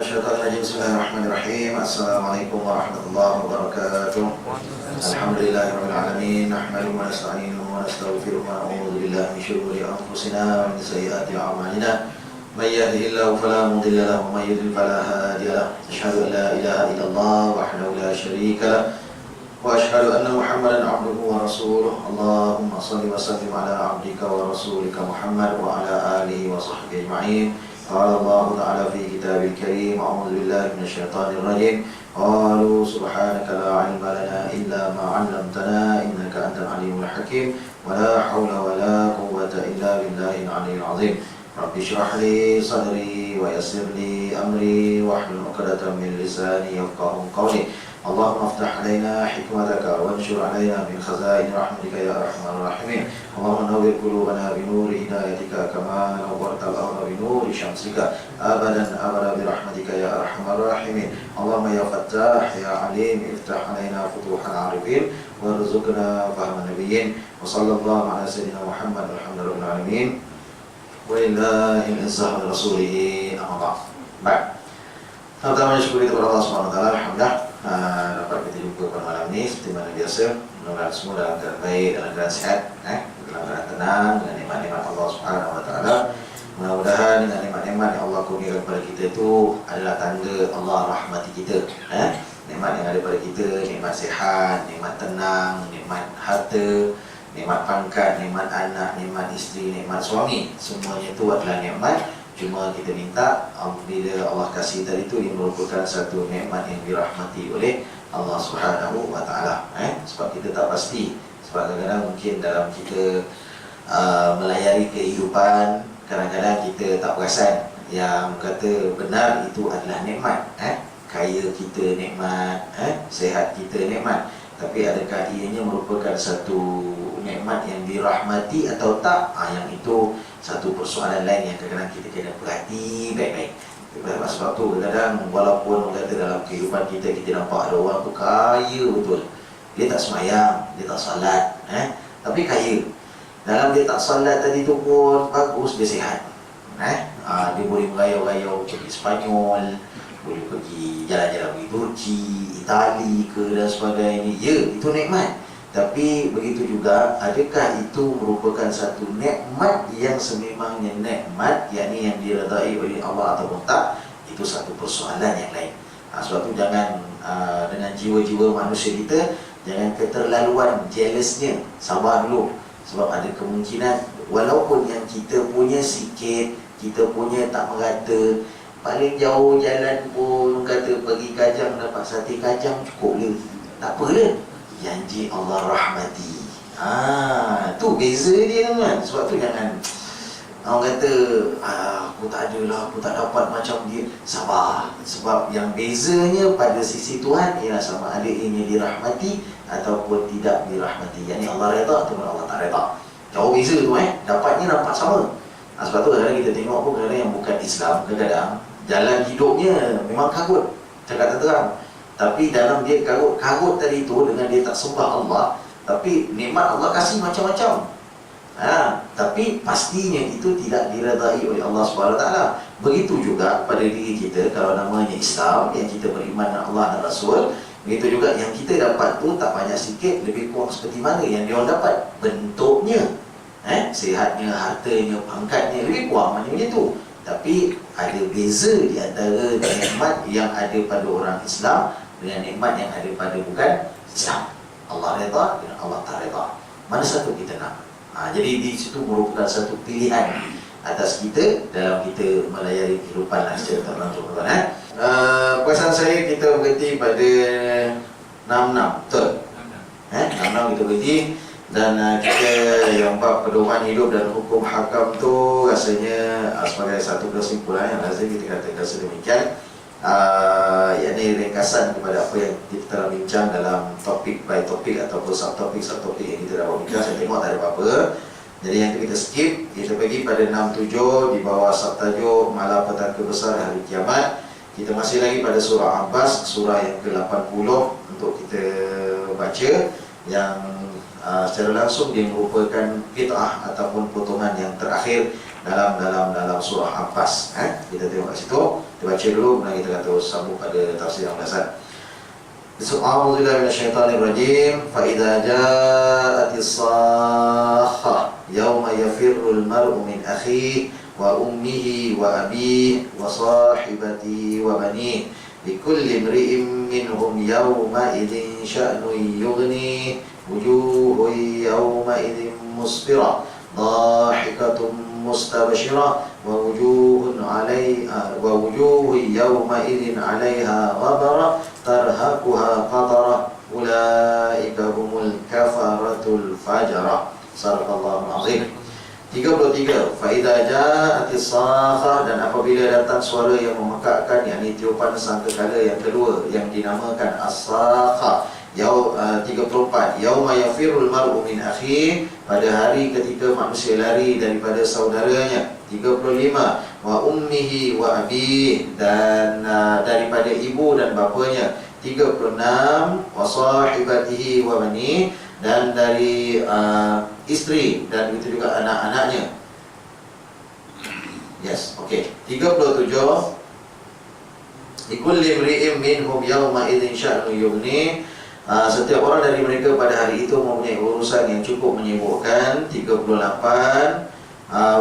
Bismillahirrahmanirrahim. Assalamualaikum warahmatullahi wabarakatuh. Alhamdulillahirabbil alamin. Nahmaduhu wa nasta'inuhu wa nastaghfiruh wa na'udzu billahi min shururi anfusina wa min sayyiati a'malina. May yahdihillahu fala mudilla lahu wa may yudlil fala hadiya lahu. Asyhadu an la ilaha illallah wahdahu la syarika lahu wa asyhadu anna Muhammadan 'abduhu wa rasuluh. Allahumma shalli wa sallim ala 'abdika wa rasulika Muhammad wa ala alihi wa sahbihi ajma'in. قال الله تعالى في كتابه الكريم أعوذ بالله من الشيطان الرجيم قالوا سبحانك لا علم لنا إلا ما علمتنا إنك أنت العليم الحكيم ولا حول ولا قوة إلا بالله العلي العظيم رب اشرح لي صدري ويسر لي أمري واحلل عقدة من لساني يفقهوا قولي اللهم افتح علينا حكمتك وانشر علينا من خزائن رحمتك يا أرحم الراحمين اللهم نور قلوبنا بنور هدايتك كما نورت الأرض بنور شمسك أبدا أبدا برحمتك يا أرحم الراحمين اللهم يا فتاح يا عليم افتح علينا فتوح العارفين وارزقنا فهم النبيين وصلى الله على سيدنا محمد الحمد لله رب العالمين ولله العزة ولرسوله أما بعد. Pertama syukur kepada Allah Subhanahu wa taala, alhamdulillah dapat kita jumpa pada malam ini seperti mana biasa. Mudah-mudahan semua dalam keadaan baik, dalam keadaan sehat, dalam keadaan tenang dengan nikmat-nikmat Allah Subhanahu wa taala. Mudah-mudahan dengan nikmat-nikmat yang Allah kurniakan kepada kita itu adalah tanda Allah rahmati kita. Nikmat yang ada pada kita, nikmat sehat, nikmat tenang, nikmat harta, nikmat pangkat, nikmat anak, nikmat isteri, nikmat suami. Semuanya itu adalah nikmat. Cuma kita minta bila Allah kasih tadi itu, ia merupakan satu nikmat yang dirahmati oleh Allah Subhanahu wa taala. Sebab kita tak pasti. Sebab kadang-kadang mungkin dalam kita melayari kehidupan, kadang-kadang kita tak perasan yang kata benar itu adalah nikmat. Kaya kita nikmat, sehat kita nikmat. Tapi adakah ianya merupakan satu nikmat yang dirahmati atau tak? Yang itu satu persoalan lain yang kadang-kadang kita kena perhati baik-baik. Sebab tu kadang-kadang walaupun kata dalam kehidupan kita, kita nampak ada orang tu kaya betul, dia tak semayang, dia tak salat, tapi kaya. Dalam dia tak salat tadi tu pun bagus, dia sihat. Dia boleh merayau-rayau pergi Spanyol, boleh pergi jalan-jalan pergi Turki, Itali ke dan sebagainya. Ya, itu nikmat. Tapi begitu juga, adakah itu merupakan satu nikmat yang sememangnya nikmat, yakni yang diredai oleh Allah ataupun tak? Itu satu persoalan yang lain. Sebab tu jangan dengan jiwa-jiwa manusia kita, jangan keterlaluan jealousnya. Sabar dulu. Sebab ada kemungkinan walaupun yang kita punya sikit, kita punya tak merata, paling jauh jalan pun kata pergi Kajang dapat sate kacang cukup le. Tak apa le, janji Allah rahmati. Tu beza dia kan. Sebab tu jangan orang kata aku tak ada lah, aku tak dapat macam dia. Sabar. Sebab yang bezanya pada sisi Tuhan ialah sama ada ianya dirahmati ataupun tidak dirahmati. Yang ni Allah redha ataupun Allah tak redha. Jauh beza tu dapatnya nampak sama. Sebab tu kadang-kadang kita tengok pun kadang-kadang yang bukan Islam, kadang-kadang jalan hidupnya memang karut, cakap terang. Tapi dalam dia karut tadi tu, dengan dia tak sembah Allah, tapi nikmat Allah kasih macam-macam. Tapi pastinya itu tidak diredai oleh Allah SWT. Begitu juga pada diri kita, kalau namanya Islam, yang kita beriman dengan Allah dan Rasul, begitu juga yang kita dapat tu tak banyak sikit, lebih kurang seperti mana yang dia orang dapat. Bentuknya, sihatnya, hartanya, pangkatnya, lebih kurang macam itu. Tapi ada beza di antara nikmat yang ada pada orang Islam dengan nikmat yang ada pada bukan Islam. Allah redha dan Allah tak redha. Mana satu kita nak? Jadi di situ merupakan satu pilihan atas kita dalam kita melayari kehidupan secara terlangsung. Perasaan saya kita berhenti pada 66, betul? 66 kita berhenti. Dan kita yang bab pedoman hidup dan hukum hakam tu rasanya sebagai satu kesimpulan yang lazim kita katakan sedemikian. Yakni ringkasan kepada apa yang kita telah bincang dalam topik by topik ataupun subtopik yang kita dapat bincang. Saya tengok tak ada apa-apa, jadi yang kita skip. Kita pergi pada 67 di bawah subtajuk malapetaka besar hari kiamat. Kita masih lagi pada surah Abbas, surah yang ke-80 untuk kita baca, yang secara langsung dia merupakan bid'ah ataupun potongan yang terakhir dalam surah Abbas. Kita tengok kat situ. Kita baca dulu, kemudian kita akan terus sambung pada tafsir yang belasan. A'udzubillahi minasyaitonirrajim. Fa idza ja'atis sakhah yauma yafirrul mar'u min akhihi wa ummihi wa abihi wa sahibatihi wa banihi likulli imri'in minhum yawma idzin sya'nun yughni wujuhun yawma idzin musfirah dhahikatun mustabshirah wa wujuhun yawma idzin 'alaiha ghabarah tarhaquha qatarah ulaika humul kafaratul fajarah. Sadaqallahul azim. 33. Fa idza ja'atis sakhah, dan apabila datang suara yang memekakkan, yakni tiupan sangkakala yang kedua yang dinamakan as-sakhah. 34. Yauma yafirul mar'u min akhihi, pada hari ketika manusia lari daripada saudaranya. 35. Wa ummihi wa abihi, dan daripada ibu dan bapanya. 36. Wa sahibatihi wa bani, dan dari isteri dan begitu juga anak-anaknya. Yes, okey. 37. Likulli imri'in minhum yawma idzin sya'nun yughni, setiap orang dari mereka pada hari itu mempunyai urusan yang cukup menyibukkan. 38.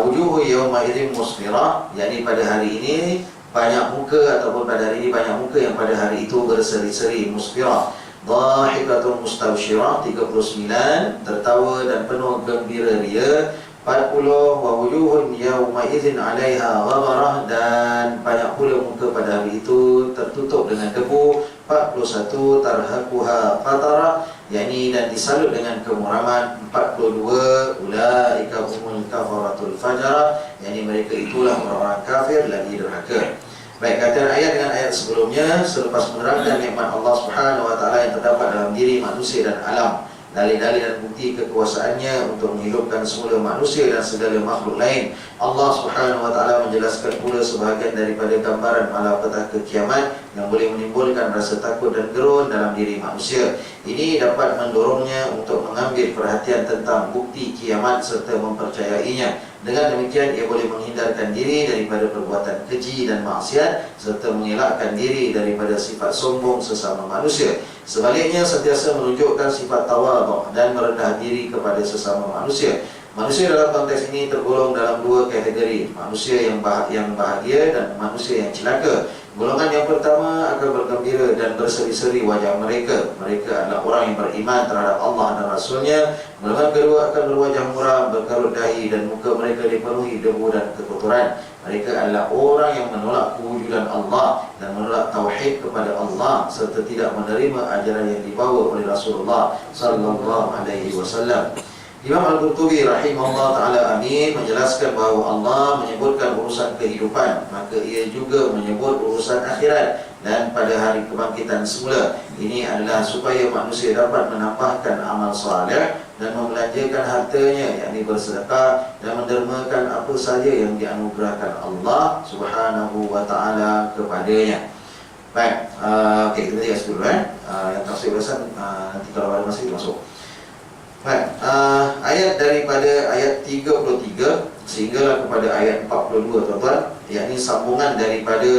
Wujuhu yawma idzin musfirah, yakni pada hari ini banyak muka, ataupun pada hari ini banyak muka yang pada hari itu berseri-seri. Musfirah. Dhahikatun mustabshirah. 39. Tertawa dan penuh gembira ria. 40. Wa wujuhun yawma idzin 'alaiha ghabarah, dan banyak pula muka pada hari itu tertutup dengan debu. 41. Tarhaquha qatarah, yakni dan disalut dengan kemuraman. 42. Ulaika humul kafaratul fajarah, yakni mereka itulah orang-orang kafir lagi derhaka. Baik, kaitan ayat dengan ayat sebelumnya, selepas menerangkan nikmat Allah Subhanahu wa taala yang terdapat dalam diri manusia dan alam, dalil-dalil dan bukti kekuasaannya untuk menghidupkan semula manusia dan segala makhluk lain, Allah Subhanahu wa taala menjelaskan pula sebahagian daripada gambaran malapetaka kiamat yang boleh menimbulkan rasa takut dan gerun dalam diri manusia. Ini dapat mendorongnya untuk mengambil perhatian tentang bukti kiamat serta mempercayainya. Dengan demikian ia boleh menghindarkan diri daripada perbuatan keji dan maksiat serta mengelakkan diri daripada sifat sombong sesama manusia. Sebaliknya sentiasa menunjukkan sifat tawadhu dan merendah diri kepada sesama manusia. Manusia dalam konteks ini tergolong dalam dua kategori, manusia yang bahagia dan manusia yang celaka. Golongan yang pertama akan bergembira dan berseri-seri wajah mereka. Mereka adalah orang yang beriman terhadap Allah dan Rasulnya. Golongan kedua akan berwajah muram, berkerut dahi, dan muka mereka dipenuhi debu dan kekotoran. Mereka adalah orang yang menolak kewujudan Allah dan menolak tauhid kepada Allah serta tidak menerima ajaran yang dibawa oleh Rasulullah sallallahu alaihi wasallam. Imam Al-Qurtubi rahimahullah ta'ala amin menjelaskan bahawa Allah menyebutkan urusan kehidupan, maka ia juga menyebut urusan akhirat dan pada hari kebangkitan semula. Ini adalah supaya manusia dapat menambahkan amal saleh dan membelanjakan hartanya, yakni bersedekah, dan mendermakan apa saja yang dianugerahkan Allah Subhanahu wa ta'ala kepadanya. Baik, okey, kita lihat dulu yang tafsir belasan, nanti kalau ada masa kita masuk. Baik, ayat daripada ayat 33 sehinggalah kepada ayat 42 tuan-tuan, yakni sambungan daripada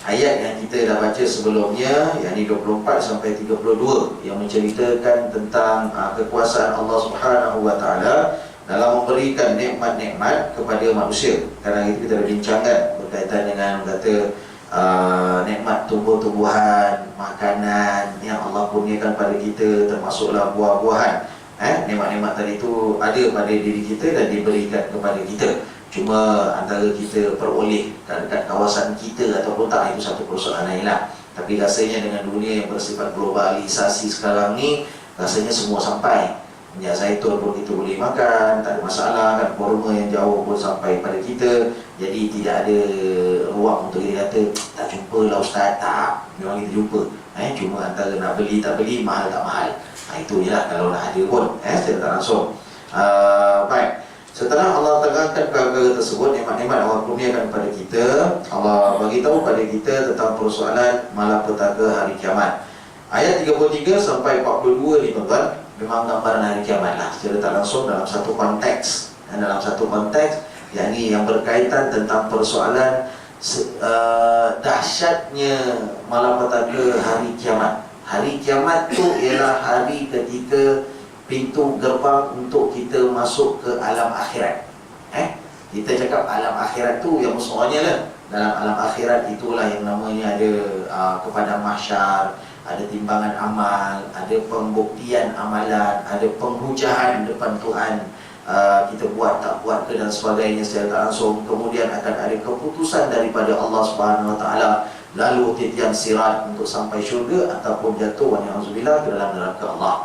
ayat yang kita dah baca sebelumnya, yakni 24 sampai 32, yang menceritakan tentang kekuasaan Allah Subhanahu wa taala dalam memberikan nikmat-nikmat kepada manusia. Kadang kita dah bincangkan berkaitan dengan kata nikmat tumbuh-tumbuhan, makanan yang Allah kurniakan pada kita, termasuklah buah-buahan. Nikmat-nikmat tadi itu ada pada diri kita dan diberikan kepada kita. Cuma antara kita peroleh dekat kawasan kita ataupun tak, itu satu persoalan lain lah. Tapi rasanya dengan dunia yang bersifat globalisasi sekarang ni, rasanya semua sampai. Minyak zaitun pun kita boleh makan, tak ada masalah kan. Kurma yang jauh pun sampai pada kita. Jadi tidak ada ruang untuk kita kata tak jumpa lah ustaz. Tak, memang kita jumpa. Cuma antara nak beli tak beli, mahal tak mahal. Itu je lah kalau nak ada pun, secara tak langsung. Baik, setelah Allah terangkan perkara tersebut, nikmat-nikmat Allah kurniakan kepada kita, Allah bagi tahu pada kita tentang persoalan malapetaka hari kiamat. Ayat 33 sampai 42 ni tuan-tuan, memang gambaran hari kiamat lah secara tak langsung dalam satu konteks. Dan dalam satu konteks, yakni yang berkaitan tentang persoalan dahsyatnya malapetaka hari kiamat. Hari kiamat tu ialah hari ketika pintu gerbang untuk kita masuk ke alam akhirat. Kita cakap alam akhirat tu yang maksudnya lah, dalam alam akhirat itulah yang namanya ada kepada mahsyar, ada timbangan amal, ada pembuktian amalan, ada penghujahan depan Tuhan, kita buat tak buat ke dan sebagainya secara tak langsung. Kemudian akan ada keputusan daripada Allah Subhanahu Wa Taala, lalu titian sirat untuk sampai syurga ataupun jatuh wa'alaikumsalam ke dalam neraka Allah,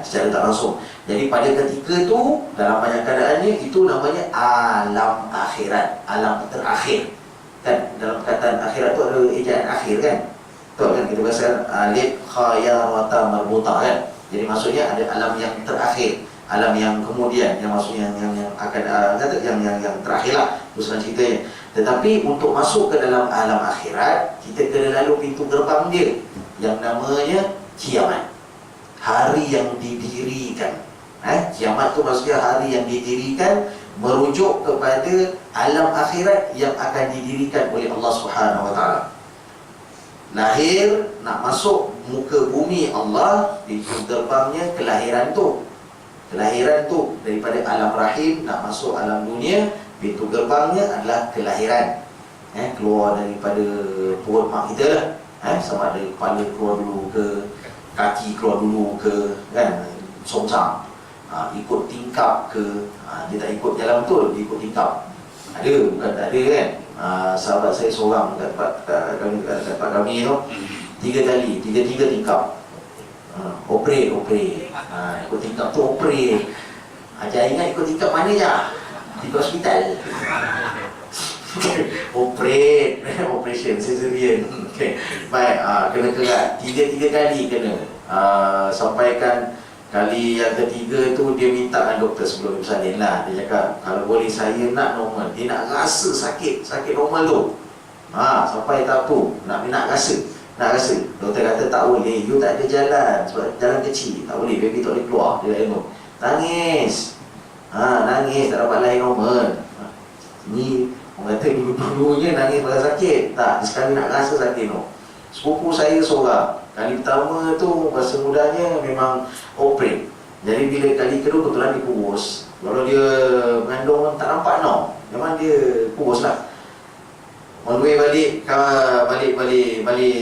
secara tak langsung. Jadi pada ketika tu, dalam banyak keadaannya, itu namanya alam akhirat, alam terakhir. Kan dalam perkataan akhirat tu ada ejaan akhir kan. Betul kan, kita bahasa alif khayarata marbuta kan. Jadi maksudnya ada alam yang terakhir, alam yang kemudian, yang maksudnya yang akan yang terakhir lah, urusan ceritanya. Tetapi untuk masuk ke dalam alam akhirat, kita kena lalu pintu gerbang dia yang namanya kiamat. Hari yang didirikan. Kiamat tu maksudnya hari yang didirikan, merujuk kepada alam akhirat yang akan didirikan oleh Allah Subhanahu Wa Taala. Lahir, nak masuk muka bumi Allah, pintu gerbangnya kelahiran tu. Kelahiran tu daripada alam rahim nak masuk alam dunia, pintu gerbangnya adalah kelahiran. Keluar daripada perut mak kita lah. Sama ada kepala keluar dulu ke, kaki keluar dulu ke, kan, songsang. Ikut tingkap ke, dia tak ikut jalan betul, dia ikut tingkap. Ada, bukan tak ada kan. Sahabat saya seorang kat tempat kami tu, 3 kali, 3 tingkap. Operate. Ikut tingkap tu operate. Jangan ingat ikut tingkap mana je, tingkap hospital. Operate, operation, cesarean. Baik, kena kerat 3 kali kena. Sampaikan kali yang ketiga tu dia minta dengan doktor sebelum bersalin lah. Dia cakap, kalau boleh saya nak normal. Dia nak rasa sakit normal tu. Sampai tahap tu, nak rasa. Doktor kata tak boleh, you tak ada jalan, sebab jalan kecil, tak boleh, baby tak boleh keluar. Dia kata, nangis. Nangis, tak dapat lahir normal. Ni orang kata dulu-dulunya nangis pasal sakit. Tak, sekarang nak rasa sakit tu. Sepupu saya seorang, kali pertama tu masa mudanya memang operate. Jadi bila kali kedua kebetulan dia kurus. Kalau dia mengandung tak nampak no, memang dia kurus lah. On the way balik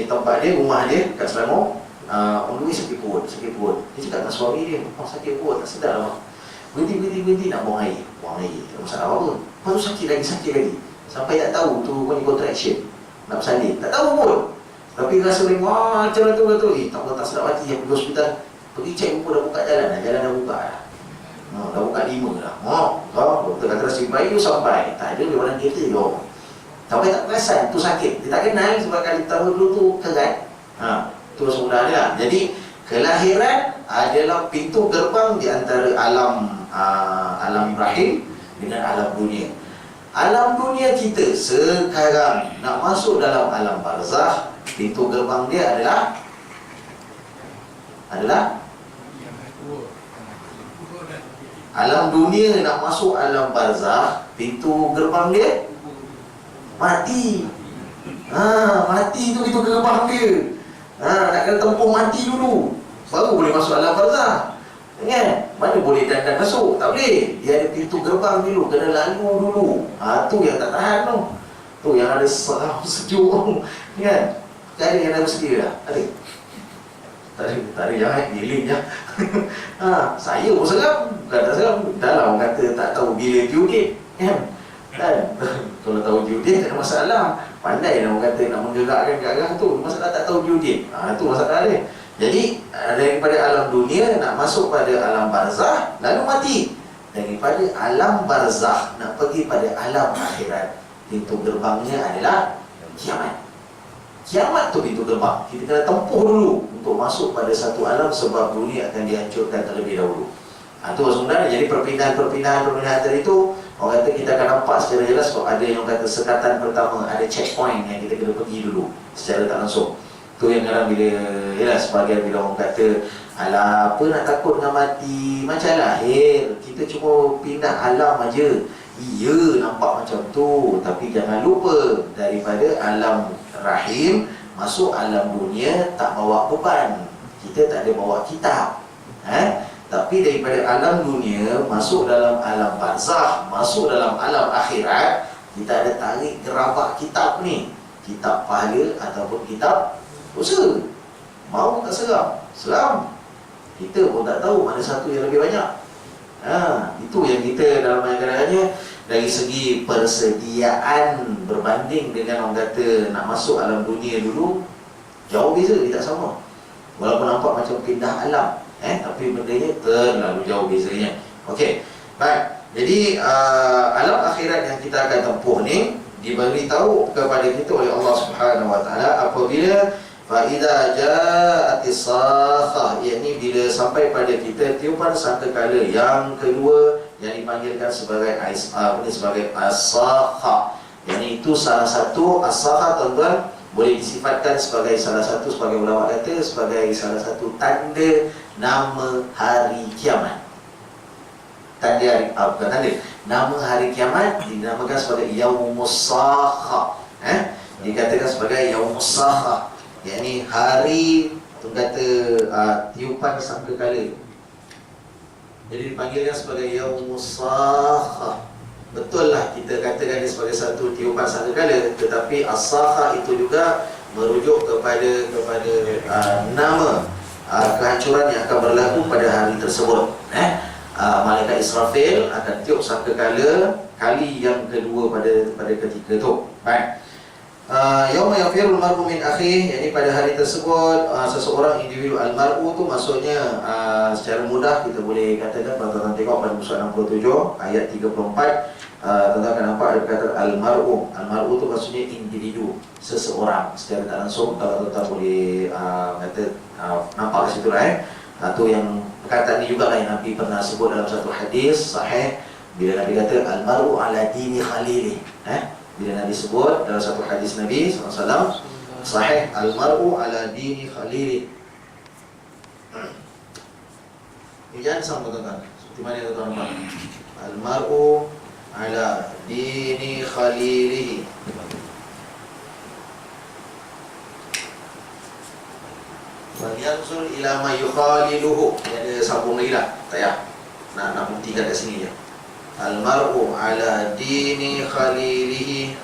tempat dia, rumah dia kat Selangor. On the way sakit perut. Dia cakap dengan suami dia, sakit perut, tak sedar lah. Berhenti nak buang air. Tak masalah apa-apa. Lepas tu sakit lagi. Sampai tak tahu tu punya contraction, nak bersalin, tak tahu pun. Tapi rasa macam macam tu. Tak sedap hati yang pergi hospital. Pergi cek rupa dah buka jalan dah buka dah. Dah buka 5 dah. Doktor kata nasib baik tu sampai. Tak ada dia orang kereta je. Sampai tak perasan tu sakit. Dia tak kenal sebab kali pertama dulu tu kerat. Tu semudah dia lah. Jadi kelahiran adalah pintu gerbang di antara alam rahim dengan alam dunia. Alam dunia kita sekarang nak masuk dalam alam barzakh, pintu gerbang dia adalah alam dunia. Nak masuk alam barzakh, pintu gerbang dia mati. Mati tu pintu gerbang dia. Nak kena tempuh mati dulu, baru boleh masuk alam barzakh. Kan? Mana boleh dandan masuk? Tak boleh. Dia ada pintu gerbang dulu, kena lalu dulu. Tu yang tak tahan tu. Tu yang ada sejuk. Kan? Tak ada yang dah bersedia dah. Tak ada jangan giling je. Saya pun seram. Bukan tak seram. Dah lah orang kata tak tahu bila due date. Kan? Kalau tahu due date tak ada masalah. Pandai lah orang kata nak menggerakkan garang tu. Masalah tak tahu due date. Tu masalah dia. Jadi daripada alam dunia nak masuk pada alam barzakh, lalu mati. Daripada alam barzakh nak pergi pada alam akhirat, pintu gerbangnya adalah kiamat. Kiamat tu pintu gerbang. Kita kena tempuh dulu untuk masuk pada satu alam, sebab dunia akan dihancurkan terlebih dahulu. Tu sebenarnya. Jadi perpindahan tadi tu, orang kata kita akan nampak secara jelas. Kalau ada yang kata sekatan pertama, ada checkpoint yang kita kena pergi dulu secara tak langsung. Tu yang kadang bila, yelah, sebagian bila orang kata, alah apa nak takut dengan mati, macam lahir, kita cuma pindah alam aja. Iya, nampak macam tu, tapi jangan lupa daripada alam rahim masuk alam dunia tak bawa beban. Kita tak ada bawa kitab. Tapi daripada alam dunia masuk dalam alam barzakh, masuk dalam alam akhirat, kita ada tarik gerabak kitab ni. Kitab pahala ataupun kitab dosa. Mau tak seram? Seram. Kita pun tak tahu mana satu yang lebih banyak. Itu yang kita dalam keadaannya dari segi persediaan berbanding dengan orang kata nak masuk alam dunia dulu, jauh beza, tidak sama. Walaupun nampak macam pindah alam, tapi bendanya terlalu jauh bezanya. Okey, baik. Jadi alam akhirat yang kita akan tempuh ni diberitahu kepada kita oleh Allah Subhanahu Wa Taala apabila Fa'idha ja'atis sakhah, yakni bila sampai pada kita tiupan sangkakala yang kedua yang dipanggilkan sebagai sebagai as-sakhah. Yakni itu salah satu as-sakhah, tuan-tuan, boleh disifatkan sebagai salah satu, sebagai ulama kata, sebagai salah satu tanda nama hari kiamat. Tanda hari, bukan tanda, nama hari kiamat dinamakan sebagai Yaumus Sakhah. Dikatakan sebagai Yaumus Sakhah, yakni hari tu kata tiupan sangkakala. Jadi dipanggilkan sebagai Yaumus Sakhah. Betul lah kita katakan dia sebagai satu tiupan sangkakala, tetapi as-sakhah itu juga merujuk kepada nama kehancuran yang akan berlaku pada hari tersebut. Malaikat Israfil akan tiup sangkakala kali yang kedua pada ketika itu. Baik. Yauma yafirul mar'u min akhihi, yakni pada hari tersebut seseorang individu, al-mar'u tu maksudnya secara mudah kita boleh katakan, tuan-tuan tengok pada muka 67 ayat 34, tuan-tuan akan nampak ada perkataan al-mar'u. Al-mar'u tu maksudnya individu, seseorang secara tak langsung. Kalau tuan-tuan boleh kata nampak kat situ lah. Tu yang perkataan ni juga lah yang Nabi pernah sebut dalam satu hadis sahih, bila Nabi kata al-mar'u ala dini khalili. Bila Nabi sebut dalam satu hadis Nabi SAW sahih, al-mar'u ala dini khalili. Ini jangan sama tuan-tuan, seperti mana tuan-tuan nampak, al-mar'u ala dini khalilihi. Falyanzur ila ma yukhaliluhu. Ini ada sambung lagi lah, tak payah nak buktikan kat sini je. Al-mar'u ala dini khalilihi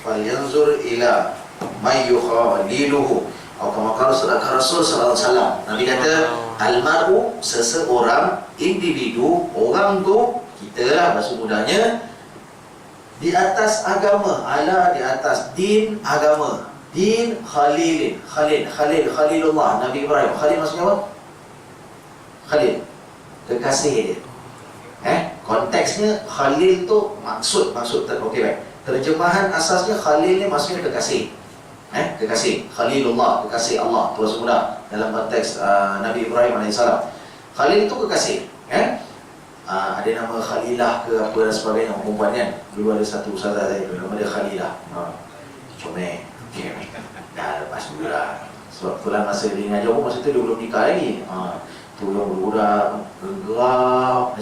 falyanzur ila may yukhaliluhu. Atau kama qala Rasul sallallahu alaihi wasallam. Nabi kata al-mar'u, seseorang, individu, orang tu, kita lah bahasa mudahnya, di atas agama, ala di atas din, agama, din, khalilullah, Nabi Ibrahim. Khalil maksudnya apa? Khalil, kekasih dia. Konteksnya Khalil tu maksud okey, baik. Terjemahan asasnya Khalil ni maksudnya kekasih. Kekasih, Khalilullah, kekasih Allah. Tu bahasa mudah dalam konteks Nabi Ibrahim AS. Khalil itu kekasih. Ada nama Khalilah ke apa dan sebagainya, perempuan kan. Dulu ada satu ustazah saya, nama dia Khalilah. Comel. Okay. Dah lepas dulu lah. Sebab kebetulan masa dia mengajar pun masa tu dia belum nikah lagi. Tu yang budak gerak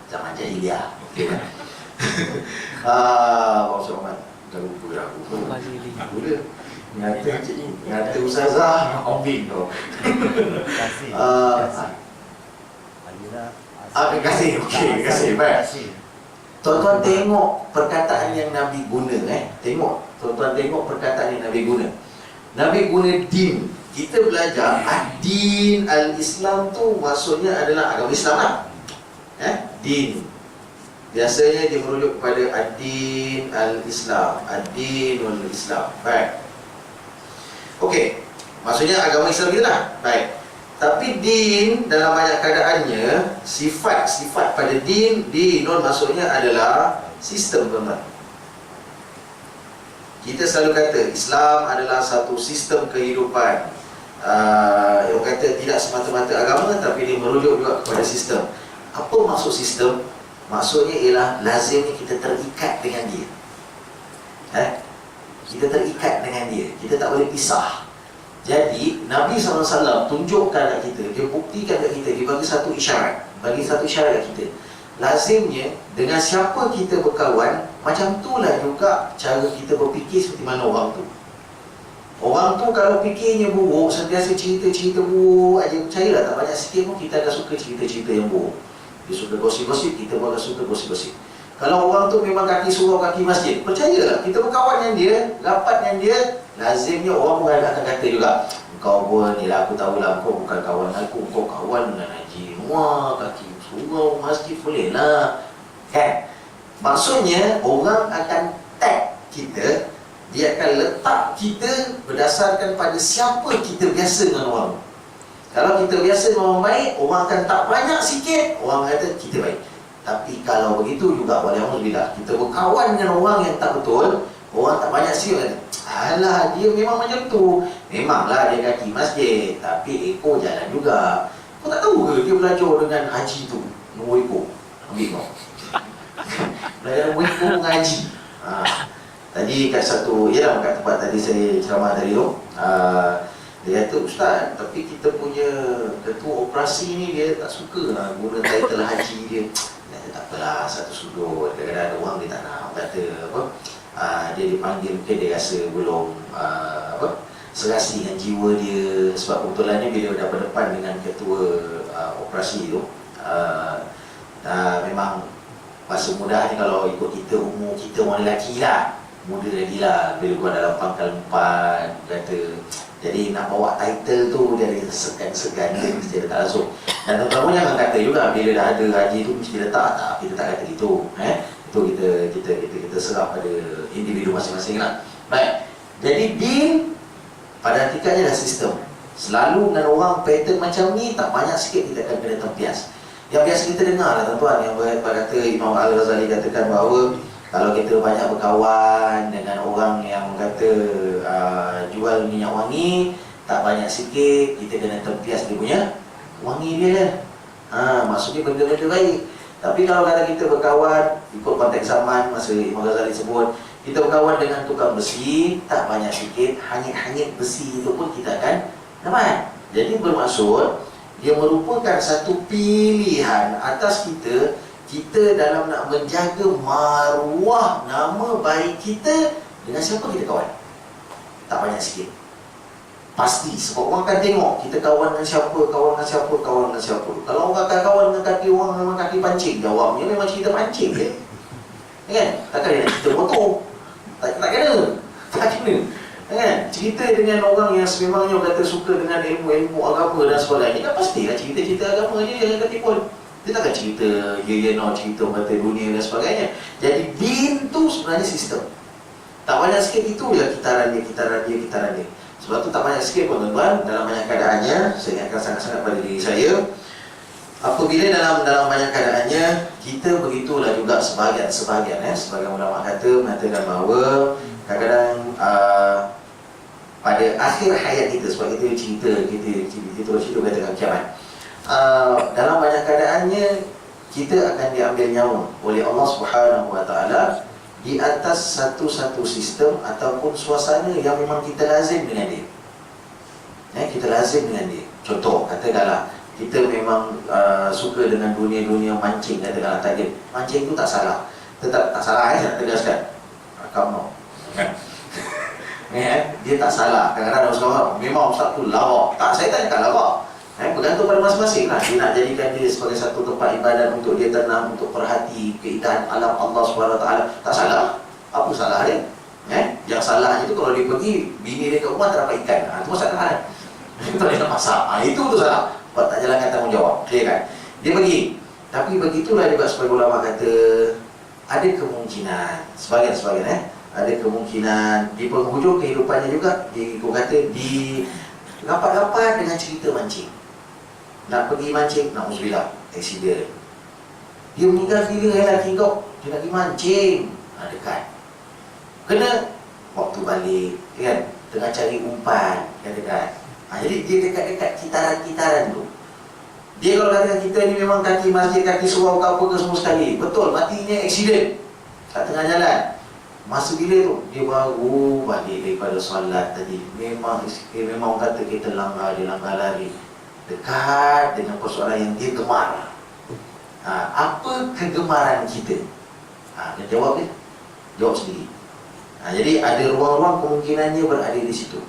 zaman jahiliah. Okey kan. Bapak Syahmat dah lupa dah aku dia ngata ustazah ombing tu. Kekasih. Okey, kekasih. Baik. Tuan-tuan tengok perkataan yang Nabi guna. Tengok, tuan-tuan tengok perkataan yang Nabi guna. Nabi guna din. Kita belajar ad-din al-Islam tu maksudnya adalah agama Islam lah. Din. Biasanya dia merujuk kepada ad-din al-Islam, ad-din wal-Islam. Baik. Okey, maksudnya agama Islam kita lah. Baik. Tapi din dalam banyak keadaannya, sifat-sifat pada dinun maksudnya adalah sistem, tuan-tuan. Kita selalu kata Islam adalah satu sistem kehidupan. Yang kata tidak semata-mata agama, tapi dia merujuk juga kepada sistem. Apa maksud sistem? Maksudnya ialah lazimnya kita terikat dengan dia. Kita terikat dengan dia, kita tak boleh pisah. Jadi Nabi SAW tunjukkan kat kita, dia buktikan kat kita, dia bagi satu isyarat. Bagi satu isyarat kat kita, lazimnya dengan siapa kita berkawan, macam itulah juga cara kita berfikir seperti mana orang tu. Orang tu kalau fikirnya buruk, sentiasa cerita-cerita buruk aja, percayalah tak banyak sikit pun kita akan suka cerita-cerita yang buruk. Dia suka gosip-gosip, kita pun akan suka gosip-gosip. Kalau orang tu memang kaki surau, kaki masjid, percayalah kita berkawan dengan dia, rapat dengan dia, lazimnya orang pun akan kata juga, kau pun ni lah, aku tahulah kau bukan kawan aku, kau kawan dengan Haji Wah, kaki surau, masjid boleh lah. Kan? Maksudnya orang akan tag kita, dia akan letak kita berdasarkan pada siapa kita biasa dengan orang. Kalau kita biasa dengan orang baik, orang akan tak banyak sikit, orang kata kita baik. Tapi kalau begitu juga, walhamdulillah, kita berkawan dengan orang yang tak betul, orang tak banyak sikit kata, alah dia memang macam tu. Memanglah dia kaki masjid, tapi ekor jalan juga. Kau tak tahu ke dia belajar dengan haji tu, nombor ekor? Ambil kau. Belajar nombor ekor dengan haji. Tadi kat satu, ialah kat tempat tadi saya ceramah tadi tu, dia kata, Ustaz, tapi kita punya ketua operasi ni dia tak suka lah guna title haji dia. Dia kata, tak apalah, satu sudut. Kadang-kadang ada orang dia tak nak, kata apa, dia dipanggil mungkin dia rasa belum serasi dengan jiwa dia. Sebab kebetulannya bila dah berdepan dengan ketua operasi tu, memang masa mudah ni kalau ikut kita, umur kita orang lelaki lah, muda lagi lah, bila gua dalam pangkal 4, kata. Jadi nak bawa title tu dia ada segan-segan dia mesti letak langsung. Dan tuan-tuan jangan kata juga bila dah ada haji tu mesti letak, tak, kita tak kata gitu. Itu kita serap pada individu masing-masing lah. Baik. Jadi din pada hakikatnya dah sistem. Selalu dengan orang pattern macam ni, tak banyak sikit kita akan kena tempias. Yang biasa kita dengar lah tuan-tuan, yang kata Imam Al-Ghazali katakan bahawa kalau kita banyak berkawan dengan orang yang kata jual minyak wangi, tak banyak sikit, kita kena tempias dia punya wangi dia. Maksudnya benda-benda baik. Tapi kalau kata kita berkawan, ikut konteks zaman, masa Imam Ghazali sebut, kita berkawan dengan tukang besi, tak banyak sikit, hanyut-hanyut besi itu pun kita akan dapat. Jadi bermaksud, dia merupakan satu pilihan atas kita dalam nak menjaga maruah nama baik kita dengan siapa kita kawan. Tak banyak sikit. Pasti, sebab orang akan tengok kita kawan dengan siapa, kawan dengan siapa, kawan dengan siapa. Kalau orang akan kawan dengan kaki orang memang kaki pancing, jawabnya memang cerita pancing je. Kan? Takkan dia nak cerita motor. Tak kena. Tak kena. Kan? Cerita dengan orang yang sememangnya kata suka dengan ilmu-ilmu agama dan sebagainya, kan pastilah cerita-cerita agama je yang kata pun. Dia takkan cerita cerita mata dunia dan sebagainya. Jadi din tu sebenarnya sistem. Tak banyak sikit itu je kitaran dia. Sebab tu tak banyak sikit pun tuan-tuan, dalam banyak keadaannya saya ingatkan sangat-sangat pada diri saya, apabila dalam banyak keadaannya kita begitulah juga sebahagian ulama mengatakan bahawa kadang-kadang pada akhir hayat kita, sebab kita cerita katakan kiamat, dalam banyak keadaannya kita akan diambil nyawa oleh Allah Subhanahu Wa Taala di atas satu sistem ataupun suasana yang memang kita lazim dengan dia. Kita lazim dengan dia. Contoh, katakanlah kita memang suka dengan dunia-dunia mancing, katakanlah target. Mancing tu tak salah. Tetap tak salah, saya nak tegaskan. Kamu dia tak salah. Kadang-kadang ada seorang memang ustaz tu lawak. Tak, saya tak cakap lawak. Bergantung pada masing-masing lah. Dia nak jadikan dia sebagai satu tempat ibadat untuk dia tenang, untuk perhati keindahan alam Allah SWT. Tak salah. Apa salah dia? Yang salahnya tu kalau dia pergi, bini dia kat rumah tak dapat ikan. Itu masalah kan? Itu dia nak masak. Itu tu salah. Sebab tak jalankan tanggungjawab. Clear kan? Dia pergi. Tapi begitulah juga sebagai ulama kata, ada kemungkinan, sebagian ada kemungkinan di penghujung kehidupannya juga, dia kata di rapat-rapat dengan cerita mancing. Nak pergi mancing, na'udzubillah, aksiden. Dia meninggal bila lelaki kau, dia nak pergi mancing. Dekat. Kena waktu balik, kan? Tengah cari umpan, kan dekat. Jadi dia dekat-dekat kitaran-kitaran tu. Dia kalau kata kita ni memang kaki masjid, kaki surau ke apa ke semua sekali. Betul, matinya aksiden kat tengah jalan. Masa bila tu, dia baru balik daripada solat tadi. Memang kata kita langgar, dia langgar lari dekat dengan persoalan yang dia gemar. Apa kegemaran kita? Dia jawab dia. Jawab sendiri. Jadi ada ruang-ruang kemungkinannya berada di situ.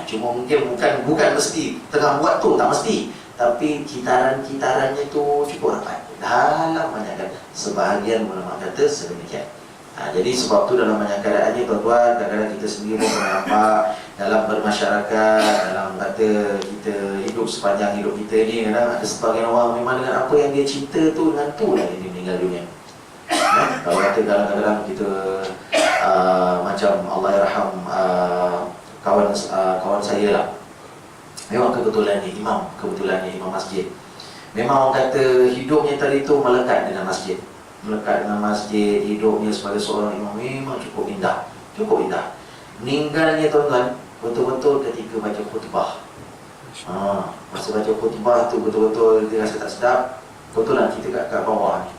Cuma mungkin bukan mesti tengah buat tu, tak mesti. Tapi kitaran-kitarannya tu cukup rapat. Dalam banyak kata, sebahagian ulama kata sedemikian. Jadi sebab tu dalam banyak keadaannya tuan-tuan, kadang-kadang kita sendiri pun nampak dalam bermasyarakat, dalam kata kita hidup sepanjang hidup kita ni, kadang ada sebagian orang memang dengan apa yang dia cinta tu, dengan tu lah dia meninggal dunia. Kalau kata kadang-kadang kita macam Allahyarham kawan saya lah, memang kebetulan ni imam masjid. Memang orang kata hidupnya tadi tu melekat dengan masjid, hidupnya sebagai seorang imam memang cukup indah. Meninggalnya tuan-tuan betul-betul ketika baca khutbah. Masa baca khutbah tu betul-betul dia rasa tak sedap. Betulan kita kat bawah ni,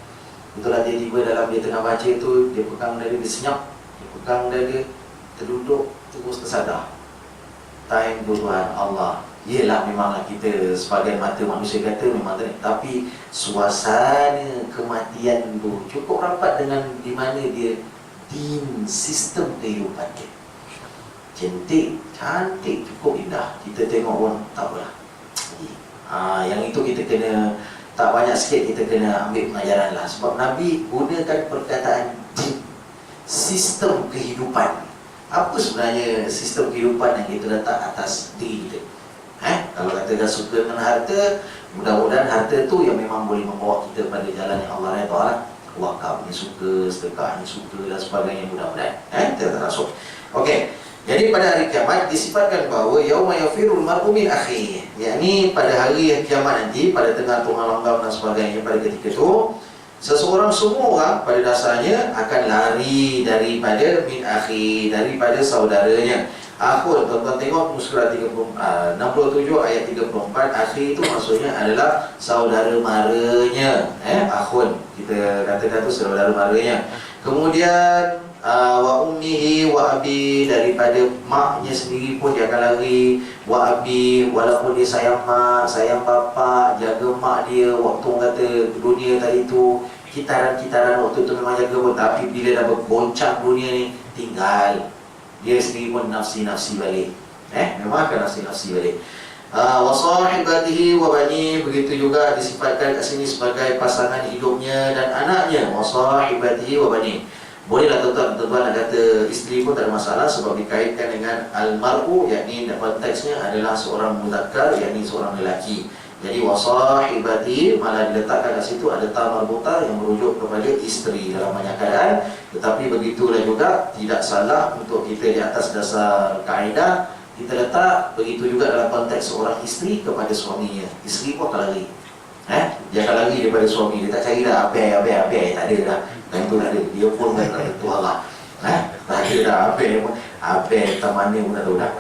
betulan dia tiba dalam dia tengah baca tu, dia pegang dada, dia senyap, dia pegang dada, terduduk, terus tersadar. Time Tuhan Allah. Yelah, memanglah kita sebagai mata manusia kata memang tak, tapi suasana kematian tu cukup rapat dengan di mana dia din sistem kehidupan dia. Cantik, cukup indah. Kita tengok pun tak apalah. Yang itu kita kena, tak banyak sikit kita kena ambil pengajaran lah. Sebab Nabi gunakan perkataan din, sistem kehidupan. Apa sebenarnya sistem kehidupan yang kita letak atas diri kita? Kalau katakan suka dengan harta, mudah-mudahan harta tu yang memang boleh membawa kita pada jalan yang Allah redha lah. Wakaf ni suka, sedekah ni suka dan sebagainya, mudah-mudahan kita tak masuk. Okey. Jadi pada hari kiamat disifatkan bahawa yauma yafirul mar'u min akhihi, yakni pada hari kiamat nanti, pada tengah tunggal langgam dan sebagainya, pada ketika itu seseorang, semua orang pada dasarnya akan lari daripada min akhi, daripada saudaranya. Akhun, tuan-tuan tengok surah 67 ayat 34, akhi itu maksudnya adalah saudara maranya. Akhun, kita katakan tu saudara maranya. Kemudian wa ummihi wa abi, daripada maknya sendiri pun dia akan lari. Wa abi, walaupun dia sayang mak, sayang bapa, jaga mak dia waktu orang kata dunia tadi tu, kitaran-kitaran waktu tu memang jaga pun, tapi bila dah bergoncang dunia ni, tinggal dia sendiri pun nafsi-nafsi balik. Memang akan nafsi-nafsi balik. Wa sahibatihi wa bani, begitu juga disifatkan kat sini sebagai pasangan hidupnya dan anaknya. Wa sahibatihi wa bani. Bolehlah tuan-tuan nak kata isteri pun tak ada masalah, sebab dikaitkan dengan al-mar'u, yakni konteksnya adalah seorang muzakkar, yakni seorang lelaki. Jadi wasahibati malah diletakkan kat situ ada ta marbuta yang merujuk kepada isteri dalam banyak keadaan. Tetapi begitulah juga, tidak salah untuk kita di atas dasar kaedah kita letak begitu juga dalam konteks seorang isteri kepada suaminya. Isteri pun akan lari. Dia akan lari daripada suami. Dia tak cari dah abai, tak ada dah. Dan itu tak ada. Dia pun kata Tuhan lah. Tak ada dah abai tamannya pun tak tahu dah.